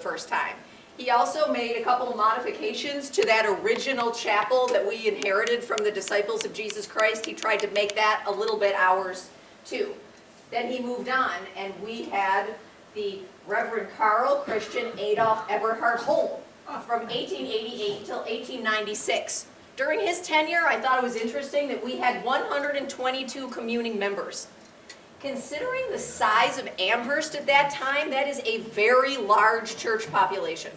first time. He also made a couple of modifications to that original chapel that we inherited from the disciples of Jesus Christ. He tried to make that a little bit ours too. Then he moved on, and we had the Reverend Carl Christian Adolf Eberhard Holm from 1888 till 1896. During his tenure, I thought it was interesting that we had 122 communing members. Considering the size of Amherst at that time, that is a very large church population.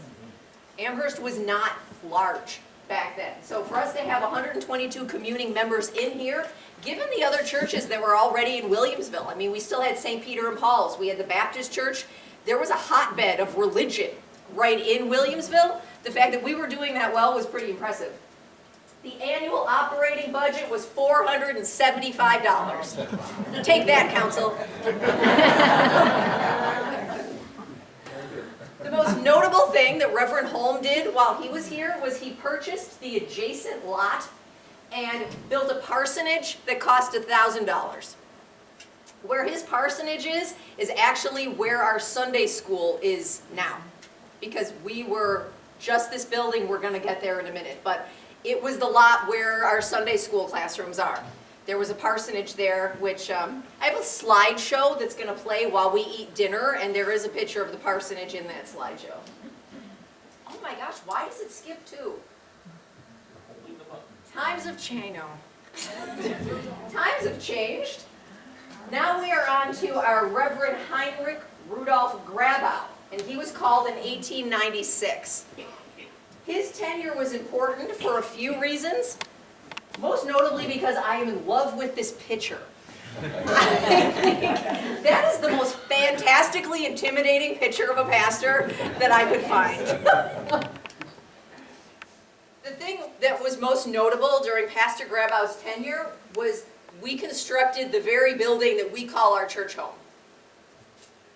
Amherst was not large back then. So for us to have 122 communing members in here, given the other churches that were already in Williamsville, I mean, we still had St. Peter and Paul's, we had the Baptist church, there was a hotbed of religion right in Williamsville. The fact that we were doing that well was pretty impressive. The annual operating budget was $475. Take that, council. The most notable thing that Reverend Holm did while he was here was he purchased the adjacent lot and built a parsonage that cost $1,000. Where his parsonage is actually where our Sunday school is now. Because we were just this building, we're going to get there in a minute, but it was the lot where our Sunday school classrooms are. There was a parsonage there, which I have a slideshow that's going to play while we eat dinner, and there is a picture of the parsonage in that slideshow. Oh my gosh, why does it skip too? Times have changed. Times have changed. Now we are on to our Reverend Heinrich Rudolph Grabow, and he was called in 1896. His tenure was important for a few reasons, most notably because I am in love with this picture. I think that is the most fantastically intimidating picture of a pastor that I could find. The thing that was most notable during Pastor Grabow's tenure was we constructed the very building that we call our church home.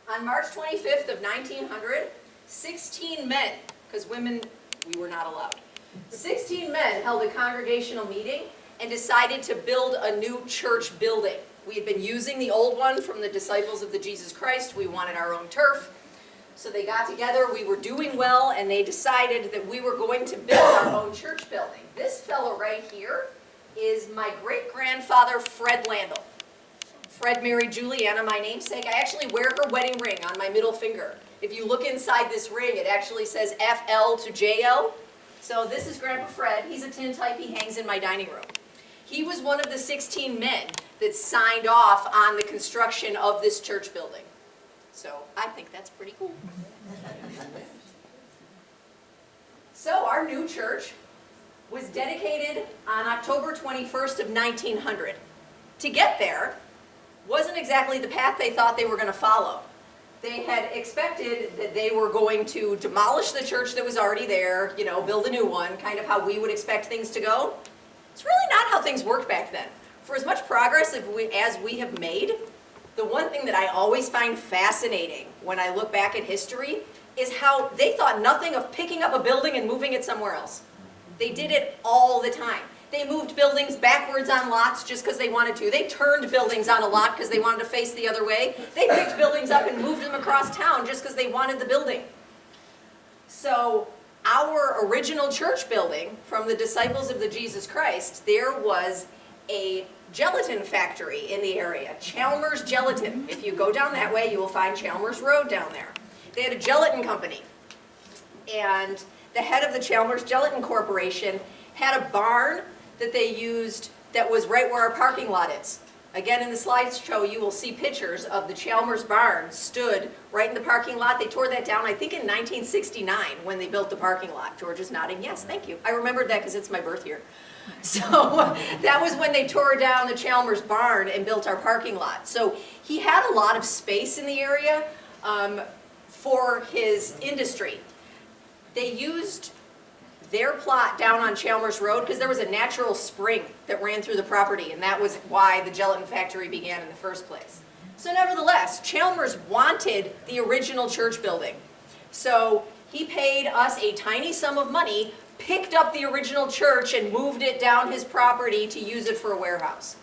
On March 25th of 1900, 16 men, because women, we were not allowed. 16 men held a congregational meeting and decided to build a new church building. We had been using the old one from the disciples of the Jesus Christ. We wanted our own turf. So they got together, we were doing well, and they decided that we were going to build our own church building. This fellow right here is my great-grandfather, Fred Landell. Fred married Juliana, my namesake. I actually wear her wedding ring on my middle finger. If you look inside this ring, it actually says FL to JL. So this is Grandpa Fred. He's a tin type. He hangs in my dining room. He was one of the 16 men that signed off on the construction of this church building. So I think that's pretty cool. So our new church was dedicated on October 21st of 1900. To get there wasn't exactly the path they thought they were going to follow. They had expected that they were going to demolish the church that was already there, you know, build a new one, kind of how we would expect things to go. It's really not how things worked back then. For as much progress as we have made, the one thing that I always find fascinating when I look back at history is how they thought nothing of picking up a building and moving it somewhere else. They did it all the time. They moved buildings backwards on lots just because they wanted to. They turned buildings on a lot because they wanted to face the other way. They picked buildings up and moved them across town just because they wanted the building. So our original church building from the disciples of the Jesus Christ, there was a gelatin factory in the area, Chalmers Gelatin. If you go down that way, you will find Chalmers Road down there. They had a gelatin company. And the head of the Chalmers Gelatin Corporation had a barn that they used that was right where our parking lot is. Again, in the slideshow, you will see pictures of the Chalmers barn stood right in the parking lot. They tore that down, I think, in 1969 when they built the parking lot. George is nodding. Yes, thank you. I remembered that because it's my birth year. So that was when they tore down the Chalmers barn and built our parking lot. So he had a lot of space in the area for his industry. They used their plot down on Chalmers Road because there was a natural spring that ran through the property, and that was why the gelatin factory began in the first place. So nevertheless, Chalmers wanted the original church building. So he paid us a tiny sum of money, picked up the original church, and moved it down his property to use it for a warehouse.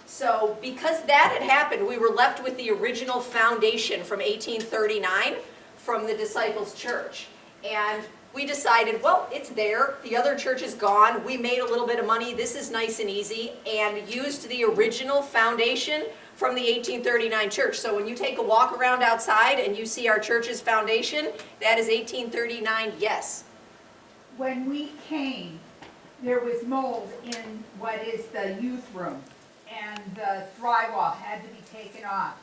So because that had happened, we were left with the original foundation from 1839 from the Disciples Church. And we decided, well, it's there, the other church is gone, we made a little bit of money, this is nice and easy, and used the original foundation from the 1839 church. So when you take a walk around outside and you see our church's foundation, that is 1839, yes. When we came, there was mold in what is the youth room, and the drywall had to be taken off.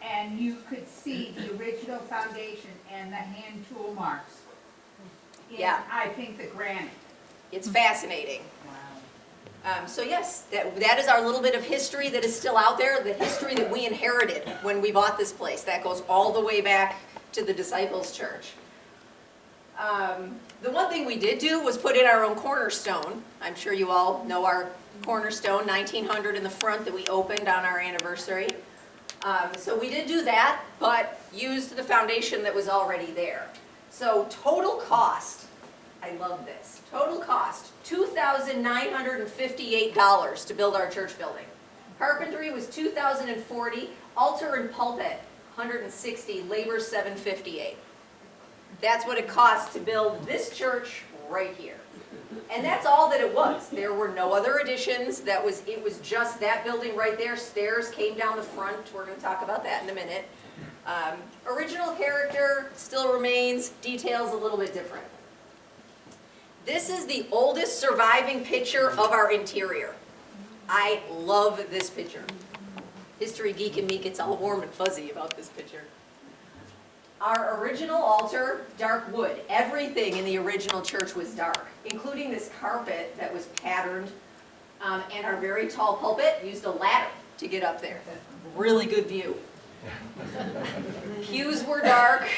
And you could see the original foundation and the hand tool marks. Yeah. I think the granite. It's fascinating. Wow. So yes, that is our little bit of history that is still out there, the history that we inherited when we bought this place. That goes all the way back to the Disciples Church. The one thing we did do was put in our own cornerstone. I'm sure you all know our cornerstone, 1900 in the front, that we opened on our anniversary. So we did do that, but used the foundation that was already there. So total cost, I love this, total cost, $2,958 to build our church building. Carpentry was $2,040, altar and pulpit, $160, labor $758. That's what it cost to build this church right here. And that's all that it was. There were no other additions. It was just that building right there. Stairs came down the front. We're going to talk about that in a minute. Original character still remains, details a little bit different. This is the oldest surviving picture of our interior. I love this picture. History geek in me gets all warm and fuzzy about this picture. Our original altar, dark wood. Everything in the original church was dark, including this carpet that was patterned, and our very tall pulpit used a ladder to get up there. Really good view. Pews were dark.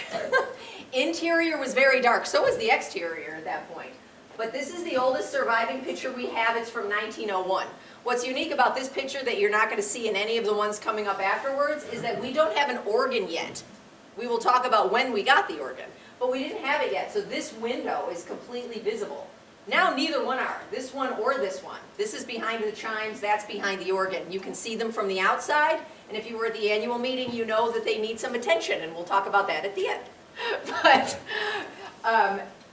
Interior was very dark. So was the exterior at that point. But this is the oldest surviving picture we have. It's from 1901. What's unique about this picture that you're not going to see in any of the ones coming up afterwards is that we don't have an organ yet. We will talk about when we got the organ, but we didn't have it yet, so this window is completely visible. Now neither one are, this one or this one. This is behind the chimes, that's behind the organ. You can see them from the outside, and if you were at the annual meeting, you know that they need some attention, and we'll talk about that at the end. But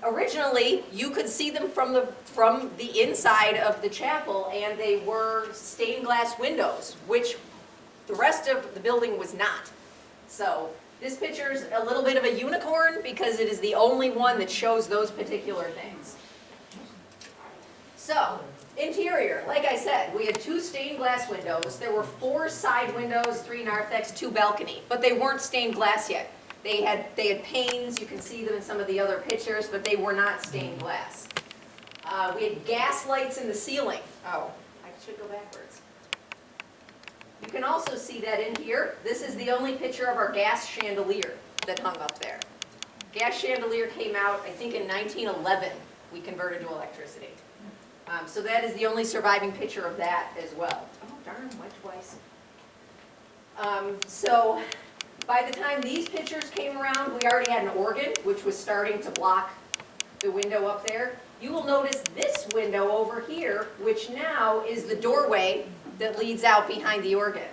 originally, you could see them from the inside of the chapel, and they were stained glass windows, which the rest of the building was not. So this picture is a little bit of a unicorn because it is the only one that shows those particular things. So, interior, like I said, we had 2 stained glass windows. There were 4 side windows, 3 narthex, 2 balcony, but they weren't stained glass yet. They had panes, you can see them in some of the other pictures, but they were not stained glass. We had gas lights in the ceiling. Oh, I should go backwards. You can also see that in here. This is the only picture of our gas chandelier that hung up there. Gas chandelier came out, I think, in 1911. We converted to electricity. So that is the only surviving picture of that as well. Oh, darn, went twice. So by the time these pictures came around, we already had an organ, which was starting to block the window up there. You will notice this window over here, which now is the doorway that leads out behind the organ.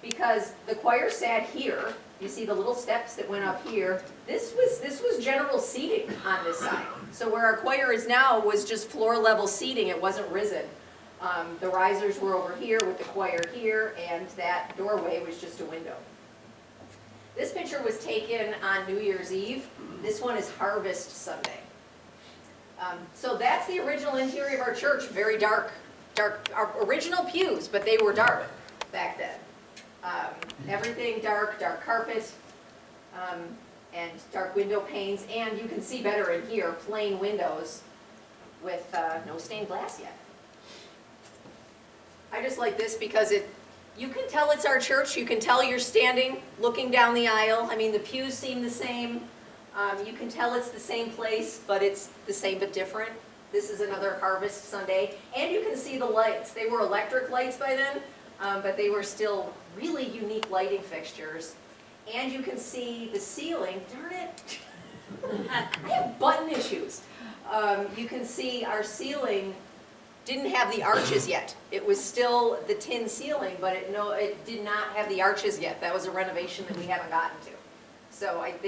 Because the choir sat here, you see the little steps that went up here. This was general seating on this side. So where our choir is now was just floor level seating, it wasn't risen. The risers were over here with the choir here, and that doorway was just a window. This picture was taken on New Year's Eve. This one is Harvest Sunday. So that's the original interior of our church, very dark. Our original pews, but they were dark back then. Everything dark, dark carpet, and dark window panes, and you can see better in here, plain windows with no stained glass yet. I just like this because you can tell it's our church. You can tell you're standing, looking down the aisle. I mean, the pews seem the same. You can tell it's the same place, but it's the same but different. This is another Harvest Sunday. And you can see the lights. They were electric lights by then, but they were still really unique lighting fixtures. And you can see the ceiling. Darn it. I have button issues. You can see our ceiling didn't have the arches yet. It was still the tin ceiling, but it did not have the arches yet. That was a renovation that we haven't gotten to. So I think